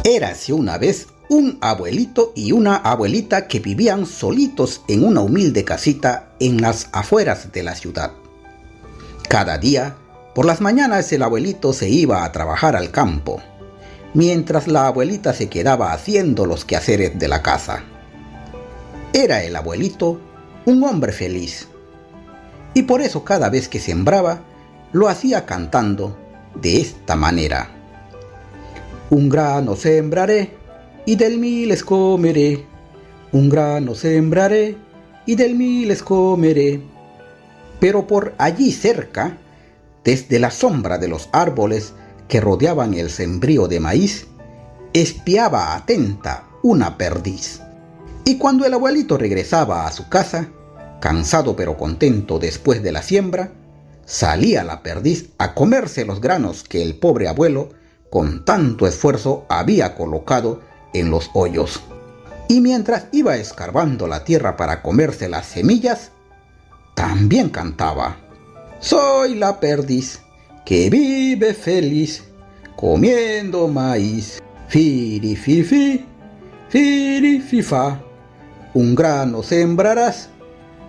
Érase una vez un abuelito y una abuelita que vivían solitos en una humilde casita en las afueras de la ciudad. Cada día, por las mañanas, el abuelito se iba a trabajar al campo, mientras la abuelita se quedaba haciendo los quehaceres de la casa. Era el abuelito un hombre feliz, y por eso cada vez que sembraba, lo hacía cantando de esta manera: un grano sembraré y del miles comeré, un grano sembraré y del miles comeré. Pero por allí cerca, desde la sombra de los árboles que rodeaban el sembrío de maíz, espiaba atenta una perdiz. Y cuando el abuelito regresaba a su casa, cansado pero contento después de la siembra, salía la perdiz a comerse los granos que el pobre abuelo con tanto esfuerzo había colocado en los hoyos. Y mientras iba escarbando la tierra para comerse las semillas, también cantaba: soy la perdiz que vive feliz comiendo maíz. Firi fi fi, firi fi fa. Un grano sembrarás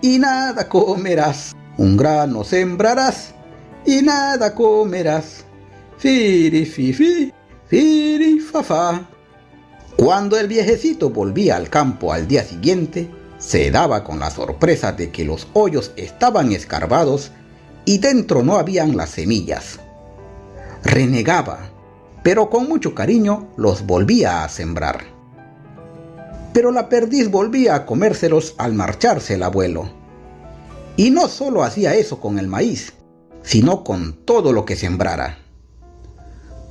y nada comerás. Un grano sembrarás y nada comerás. Firi fi fi, firi fa fa. Cuando el viejecito volvía al campo al día siguiente, se daba con la sorpresa de que los hoyos estaban escarbados y dentro no habían las semillas. Renegaba, pero con mucho cariño los volvía a sembrar. Pero la perdiz volvía a comérselos al marcharse el abuelo. Y no solo hacía eso con el maíz, sino con todo lo que sembrara.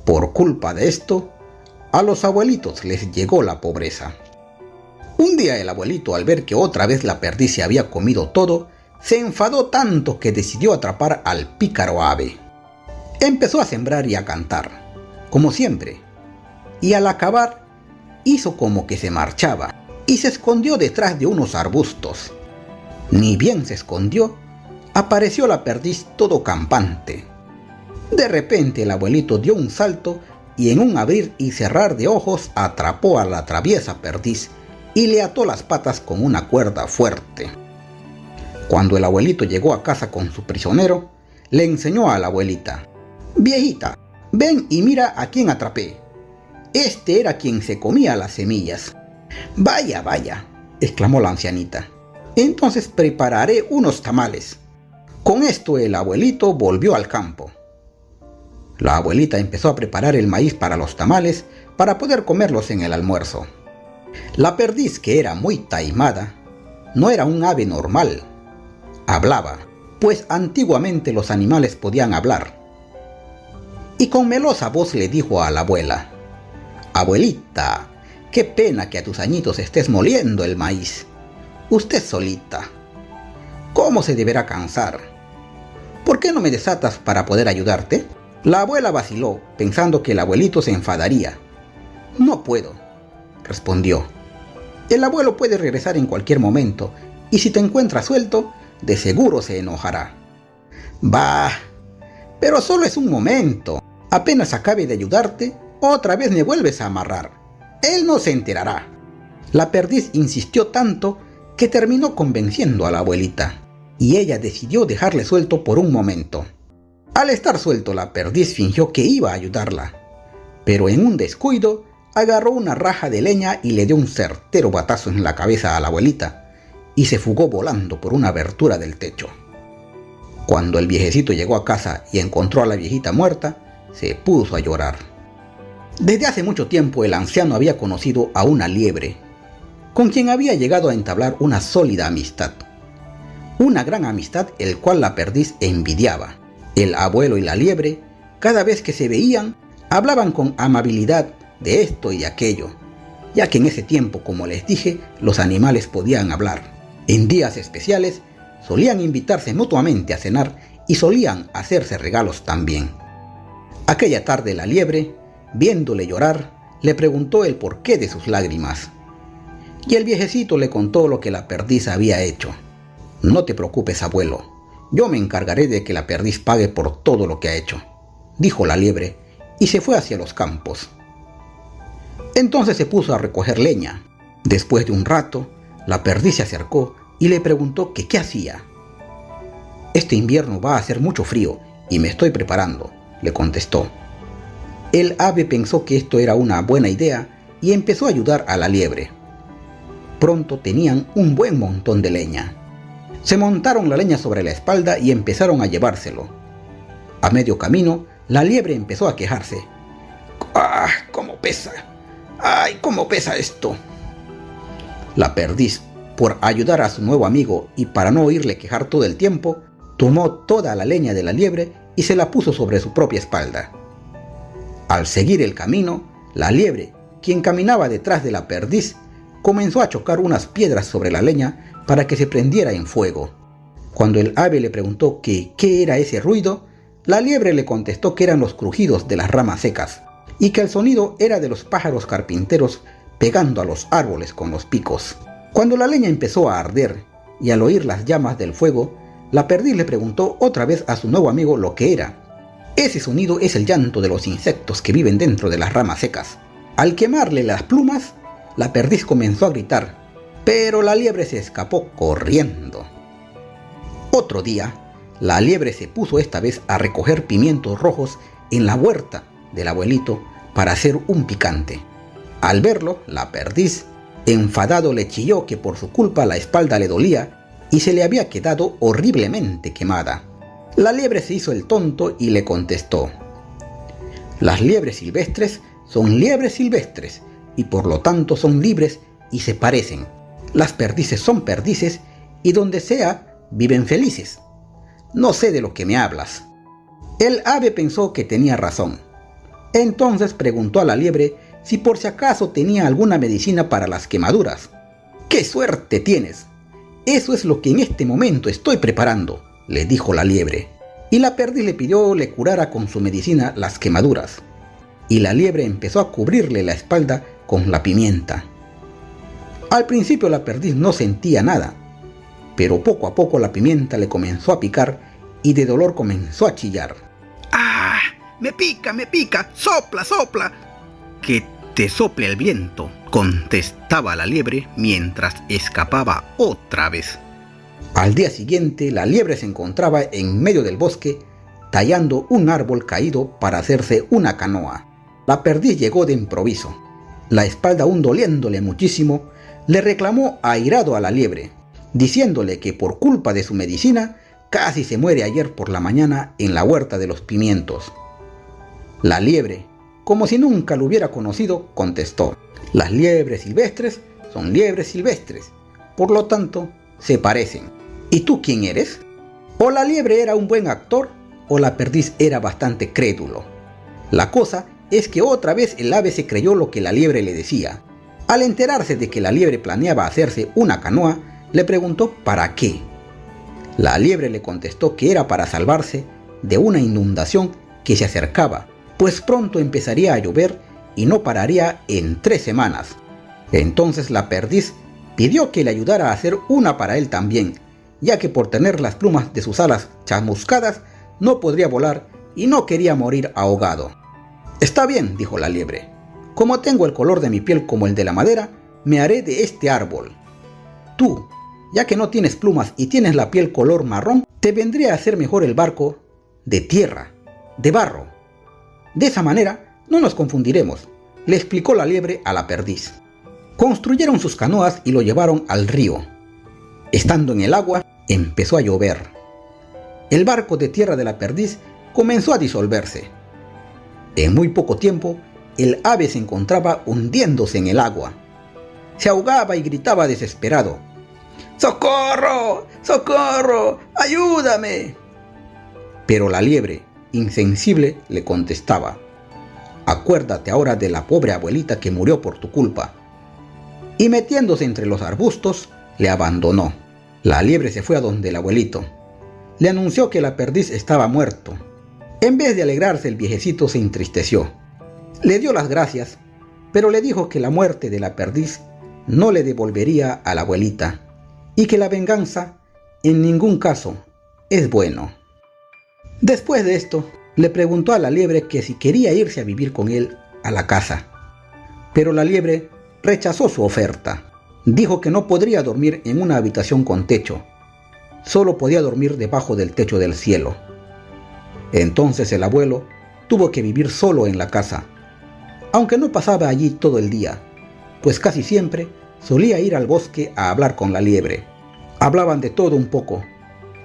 Por culpa de esto, a los abuelitos les llegó la pobreza. Un día el abuelito, al ver que otra vez la perdiz se había comido todo, se enfadó tanto que decidió atrapar al pícaro ave. Empezó a sembrar y a cantar, como siempre, y al acabar hizo como que se marchaba y se escondió detrás de unos arbustos. Ni bien se escondió, apareció la perdiz todo campante. De repente el abuelito dio un salto y en un abrir y cerrar de ojos atrapó a la traviesa perdiz y le ató las patas con una cuerda fuerte. Cuando el abuelito llegó a casa con su prisionero, le enseñó a la abuelita: viejita, ven y mira a quién atrapé. Este era quien se comía las semillas. Vaya, vaya, exclamó la ancianita. Entonces prepararé unos tamales. Con esto el abuelito volvió al campo. La abuelita empezó a preparar el maíz para los tamales para poder comerlos en el almuerzo. La perdiz, que era muy taimada, no era un ave normal. Hablaba, pues antiguamente los animales podían hablar. Y con melosa voz le dijo a la abuela: abuelita, qué pena que a tus añitos estés moliendo el maíz. Usted solita. ¿Cómo se deberá cansar? ¿Por qué no me desatas para poder ayudarte? La abuela vaciló, pensando que el abuelito se enfadaría. No puedo, respondió. El abuelo puede regresar en cualquier momento, y si te encuentra suelto, de seguro se enojará. Bah, pero solo es un momento. Apenas acabe de ayudarte, otra vez me vuelves a amarrar. Él no se enterará. La perdiz insistió tanto que terminó convenciendo a la abuelita, y ella decidió dejarle suelto por un momento. Al estar suelto, la perdiz fingió que iba a ayudarla, pero en un descuido agarró una raja de leña y le dio un certero batazo en la cabeza a la abuelita, y se fugó volando por una abertura del techo. Cuando el viejecito llegó a casa y encontró a la viejita muerta, se puso a llorar. Desde hace mucho tiempo el anciano había conocido a una liebre, con quien había llegado a entablar una sólida amistad. Una gran amistad el cual la perdiz envidiaba. El abuelo y la liebre, cada vez que se veían, hablaban con amabilidad de esto y de aquello, ya que en ese tiempo, como les dije, los animales podían hablar. En días especiales, solían invitarse mutuamente a cenar y solían hacerse regalos también. Aquella tarde la liebre, viéndole llorar, le preguntó el porqué de sus lágrimas. Y el viejecito le contó lo que la perdiz había hecho. No te preocupes, abuelo. Yo me encargaré de que la perdiz pague por todo lo que ha hecho, dijo la liebre, y se fue hacia los campos. Entonces se puso a recoger leña. Después de un rato, la perdiz se acercó y le preguntó que qué hacía. «Este invierno va a hacer mucho frío y me estoy preparando», le contestó. El ave pensó que esto era una buena idea y empezó a ayudar a la liebre. Pronto tenían un buen montón de leña. Se montaron la leña sobre la espalda y empezaron a llevárselo. A medio camino, la liebre empezó a quejarse. «¡Ah, cómo pesa! ¡Ay, cómo pesa esto!». La perdiz, por ayudar a su nuevo amigo y para no oírle quejar todo el tiempo, tomó toda la leña de la liebre y se la puso sobre su propia espalda. Al seguir el camino, la liebre, quien caminaba detrás de la perdiz, comenzó a chocar unas piedras sobre la leña para que se prendiera en fuego. Cuando el ave le preguntó que qué era ese ruido, la liebre le contestó que eran los crujidos de las ramas secas y que el sonido era de los pájaros carpinteros pegando a los árboles con los picos. Cuando la leña empezó a arder y al oír las llamas del fuego, la perdiz le preguntó otra vez a su nuevo amigo lo que era. Ese sonido es el llanto de los insectos que viven dentro de las ramas secas. Al quemarle las plumas, la perdiz comenzó a gritar, pero la liebre se escapó corriendo. Otro día, la liebre se puso esta vez a recoger pimientos rojos en la huerta del abuelito para hacer un picante. Al verlo, la perdiz, enfadado, le chilló que por su culpa la espalda le dolía y se le había quedado horriblemente quemada. La liebre se hizo el tonto y le contestó: «Las liebres silvestres son liebres silvestres y por lo tanto son libres y se parecen. Las perdices son perdices y donde sea viven felices. No sé de lo que me hablas». El ave pensó que tenía razón. Entonces preguntó a la liebre si por si acaso tenía alguna medicina para las quemaduras. «¡Qué suerte tienes! Eso es lo que en este momento estoy preparando», le dijo la liebre. Y la perdiz le pidió le curara con su medicina las quemaduras. Y la liebre empezó a cubrirle la espalda con la pimienta. Al principio la perdiz no sentía nada, pero poco a poco la pimienta le comenzó a picar y de dolor comenzó a chillar. «¡Ah! ¡Me pica! ¡Sopla, sopla!». «Que te sople el viento», contestaba la liebre mientras escapaba otra vez. Al día siguiente, la liebre se encontraba en medio del bosque tallando un árbol caído para hacerse una canoa. La perdiz llegó de improviso. La espalda aún doliéndole muchísimo, le reclamó airado a la liebre, diciéndole que por culpa de su medicina casi se muere ayer por la mañana en la huerta de los pimientos. La liebre, como si nunca lo hubiera conocido, contestó: «Las liebres silvestres son liebres silvestres, por lo tanto se parecen. ¿Y tú quién eres?». O la liebre era un buen actor o la perdiz era bastante crédulo. La cosa es que otra vez el ave se creyó lo que la liebre le decía. Al enterarse de que la liebre planeaba hacerse una canoa, le preguntó para qué. La liebre le contestó que era para salvarse de una inundación que se acercaba, pues pronto empezaría a llover y no pararía en 3 semanas. Entonces la perdiz pidió que le ayudara a hacer una para él también, ya que por tener las plumas de sus alas chamuscadas no podría volar y no quería morir ahogado. «Está bien», dijo la liebre. «Como tengo el color de mi piel como el de la madera, me haré de este árbol. Tú, ya que no tienes plumas y tienes la piel color marrón, te vendría a hacer mejor el barco de tierra, de barro. De esa manera no nos confundiremos», le explicó la liebre a la perdiz. Construyeron sus canoas y lo llevaron al río. Estando en el agua, empezó a llover. El barco de tierra de la perdiz comenzó a disolverse. En muy poco tiempo, el ave se encontraba hundiéndose en el agua. Se ahogaba y gritaba desesperado: «¡Socorro! ¡Socorro! ¡Ayúdame!». Pero la liebre, insensible, le contestaba: «Acuérdate ahora de la pobre abuelita que murió por tu culpa». Y metiéndose entre los arbustos, le abandonó. La liebre se fue a donde el abuelito. Le anunció que la perdiz estaba muerto. En vez de alegrarse, el viejecito se entristeció. Le dio las gracias, pero le dijo que la muerte de la perdiz no le devolvería a la abuelita y que la venganza en ningún caso es bueno. Después de esto, le preguntó a la liebre que si quería irse a vivir con él a la casa. pero la liebre rechazó su oferta. Dijo que no podría dormir en una habitación con techo, solo podía dormir debajo del techo del cielo. Entonces el abuelo tuvo que vivir solo en la casa, aunque no pasaba allí todo el día, pues casi siempre solía ir al bosque a hablar con la liebre. Hablaban de todo un poco,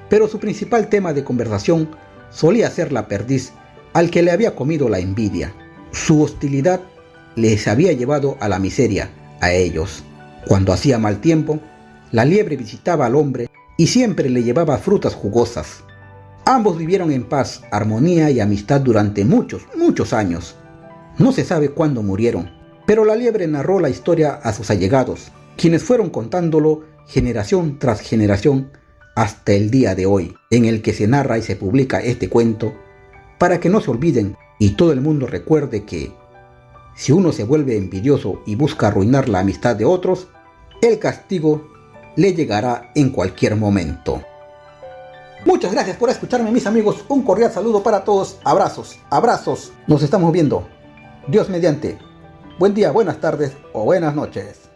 pero su principal tema de conversación solía ser la perdiz al que le había comido la envidia. Su hostilidad les había llevado a la miseria, a ellos. Cuando hacía mal tiempo, la liebre visitaba al hombre y siempre le llevaba frutas jugosas. Ambos vivieron en paz, armonía y amistad durante muchos años. No se sabe cuándo murieron, pero la liebre narró la historia a sus allegados, quienes fueron contándolo generación tras generación hasta el día de hoy, en el que se narra y se publica este cuento, para que no se olviden y todo el mundo recuerde que si uno se vuelve envidioso y busca arruinar la amistad de otros, el castigo le llegará en cualquier momento. Muchas gracias por escucharme, mis amigos. Un cordial saludo para todos. Abrazos, abrazos. Nos estamos viendo. Dios mediante. Buen día, buenas tardes o buenas noches.